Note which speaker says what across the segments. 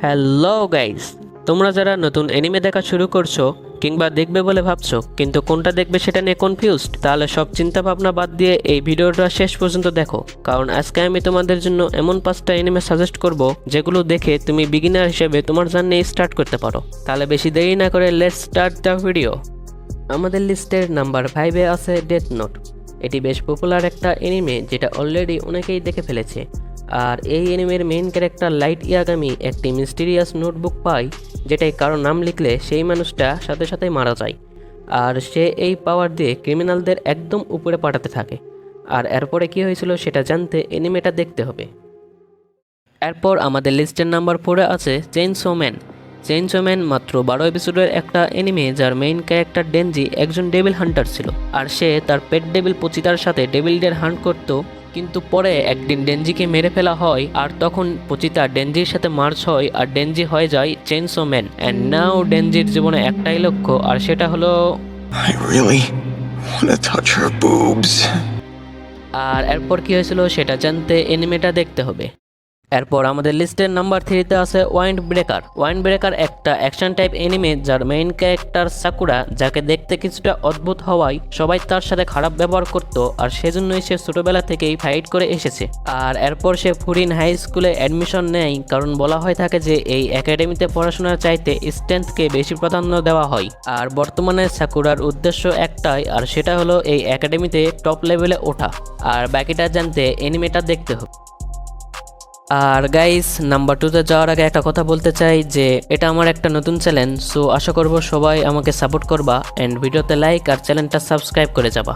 Speaker 1: Hello guys, তোমরা যারা নতুন অ্যানিমে দেখা শুরু করছো কিংবা দেখবে বলে ভাবছো কিন্তু কোনটা দেখবে সেটা নিয়ে কনফিউজড, তাহলে সব চিন্তা ভাবনা বাদ দিয়ে এই ভিডিওটা শেষ পর্যন্ত দেখো। কারণ আজকে আমি তোমাদের জন্য এমন 5টা অ্যানিমে সাজেস্ট করব যেগুলো দেখে তুমি বিগিনার হিসেবে তোমার জার্নি স্টার্ট করতে পারো। তাহলে বেশি দেরি না করে লেটস স্টার্ট দ্য ভিডিও। আমাদের লিস্টের নাম্বার 5-এ আছে ডেথ নোট। এটি বেশ পপুলার একটা অ্যানিমে যেটা অলরেডি অনেকেই দেখে ফেলেছে। আর এই অ্যানিমের মেইন ক্যারেক্টার লাইট ইয়াগামি একটি মিস্টিরিয়াস নোটবুক পায়, যেটাই কারো নাম লিখলে সেই মানুষটা সাথে সাথে মারা যায়। আর সে এই পাওয়ার দিয়ে ক্রিমিনালদের একদম উপরে পাঠাতে থাকে। আর এরপরে কী হয়েছিল সেটা জানতে অ্যানিমেটা দেখতে হবে। এরপর আমাদের লিস্টের নাম্বার 4-এ আছে চেইনসো ম্যান। চেইনসো ম্যান মাত্র 12 এপিসোডের একটা অ্যানিমে যার মেইন ক্যারেক্টার ডেনজি একজন ডেভিল হান্টার ছিল। আর সে তার পেট ডেভিল পচিতার সাথে ডেভিলদের হান্ট করত। কিন্তু পরে একদিন ডেনজিকে মেরে ফেলা হয়, আর তখন পচিতা ডেনজির সাথে মার্চ হয় আর ডেনজি হয়ে যায় চেইনসো ম্যান। অ্যান্ড নাও ডেনজির জীবনে একটাই লক্ষ্য, আর সেটা হলো
Speaker 2: I really want to touch her boobs.
Speaker 1: আর এরপর কি হয়েছিল সেটা জানতে অ্যানিমেটা দেখতে হবে। এরপর আমাদের লিস্টের নাম্বার 3-তে আছে ওয়াইন্ড ব্রেকার। ওয়াইন্ড ব্রেকার একটা অ্যাকশন টাইপ অ্যানিমে যার মেইন ক্যারেক্টার সাকুরা, যাকে দেখতে কিছুটা অদ্ভুত হওয়ায় সবাই তার সাথে খারাপ ব্যবহার করত, আর সেজন্যই সে ছোটবেলা থেকেই ফাইট করে এসেছে। আর এরপর সে ফুরিন হাই স্কুলে অ্যাডমিশন নেয়, কারণ বলা হয়ে থাকে যে এই একাডেমিতে পড়াশোনার চাইতে স্ট্রেংথকে বেশি প্রাধান্য দেওয়া হয়। আর বর্তমানে সাকুরার উদ্দেশ্য একটাই, আর সেটা হলো এই একাডেমিতে টপ লেভেলে ওঠা। আর বাকিটা জানতে অ্যানিমেটা দেখতে হবে। আর গাইস, নাম্বার 2-তে যাওয়ার আগে একটা কথা বলতে চাই যে এটা আমার একটা নতুন চ্যানেল, সো আশা করব সবাই আমাকে সাপোর্ট করবা অ্যান্ড ভিডিওতে লাইক আর চ্যানেলটা সাবস্ক্রাইব করে যাবা।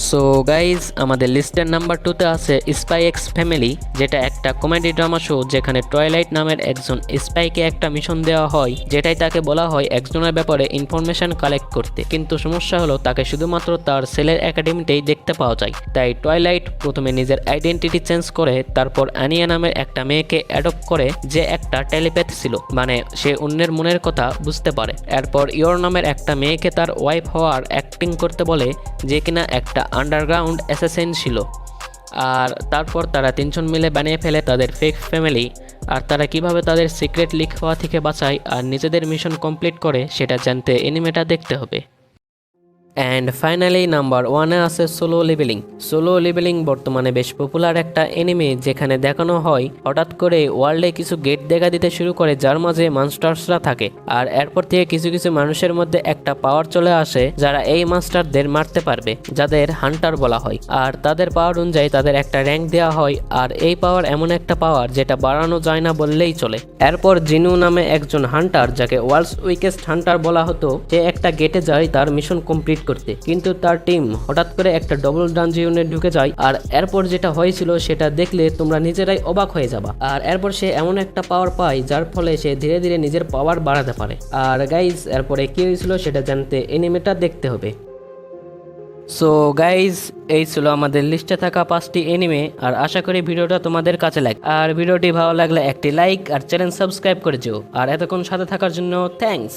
Speaker 1: সো গাইজ, আমাদের লিস্টের নাম্বার 2-তে আছে স্পাই এক্স ফ্যামিলি, যেটা একটা কমেডি ড্রামা শো যেখানে টয়লাইট নামের একজন স্পাইকে একটা মিশন দেওয়া হয়, যেটাই তাকে বলা হয় একজনের ব্যাপারে ইনফরমেশন কালেক্ট করতে। কিন্তু সমস্যা হলো তাকে শুধুমাত্র তার সেলের একাডেমিতেই দেখতে পাওয়া যায়। তাই টয়লাইট প্রথমে নিজের আইডেন্টিটি চেঞ্জ করে, তারপর আনিয়া নামের একটা মেয়েকে অ্যাডপ্ট করে, যে একটা টেলিপ্যাথ ছিল, মানে সে অন্যের মনের কথা বুঝতে পারে। এরপর ইয়োর নামের একটা মেয়েকে তার ওয়াইফ হওয়ার অ্যাক্টিং করতে বলে, যে কিনা একটা আন্ডারগ্রাউন্ড অ্যাসাসিন ছিল। আর তারপর তারা 3জন মিলে বানিয়ে ফেলে তাদের ফেক ফ্যামিলি। আর তারা কিভাবে তাদের সিক্রেট লিক হওয়া থেকে বাঁচায় আর নিজেদের মিশন কমপ্লিট করে সেটা জানতে অ্যানিমেটা দেখতে হবে। অ্যান্ড ফাইনালি নাম্বার 1-এ আছে সোলো লেভেলিং। সোলো লেভেলিং বর্তমানে বেশ পপুলার একটা অ্যানিমে, যেখানে দেখানো হয় হঠাৎ করে ওয়ার্ল্ডে কিছু গেট দেখা দিতে শুরু করে যার মাঝে মাস্টার্সরা থাকে। আর এরপর থেকে কিছু কিছু মানুষের মধ্যে একটা পাওয়ার চলে আসে যারা এই মাস্টারদের মারতে পারবে, যাদের হান্টার বলা হয়। আর তাদের পাওয়ার অনুযায়ী তাদের একটা র্যাঙ্ক দেওয়া হয়। আর এই পাওয়ার এমন একটা পাওয়ার যেটা বাড়ানো যায় না বললেই চলে। এরপর জিনু নামে একজন হান্টার, যাকে ওয়ার্ল্ডস উইকেস্ট হান্টার বলা হতো, সে একটা গেটে যায় তার মিশন কমপ্লিট করতে। কিন্তু তার টিম হঠাৎ করে একটা ডবল ডানজিয়নে ঢুকে যায়। আর এরপর যেটা হয়েছিল সেটা দেখলে তোমরা নিজেরাই অবাক হয়ে যাবা। আর এরপর সে এমন একটা পাওয়ার পায় যার ফলে সে ধীরে ধীরে নিজের পাওয়ার বাড়াতে পারে। আর গাইজ, এরপরে কি হয়েছিল সেটা জানতে অ্যানিমেটা দেখতে হবে। সো গাইজ, এই ছিল আমাদের লিস্টে থাকা 5টি অ্যানিমে। আর আশা করি ভিডিওটা তোমাদের কাছে লাগে। আর ভিডিওটি ভালো লাগলে একটি লাইক আর চ্যানেল সাবস্ক্রাইব করে যেও। আর এতক্ষণ সাথে থাকার জন্য থ্যাঙ্কস।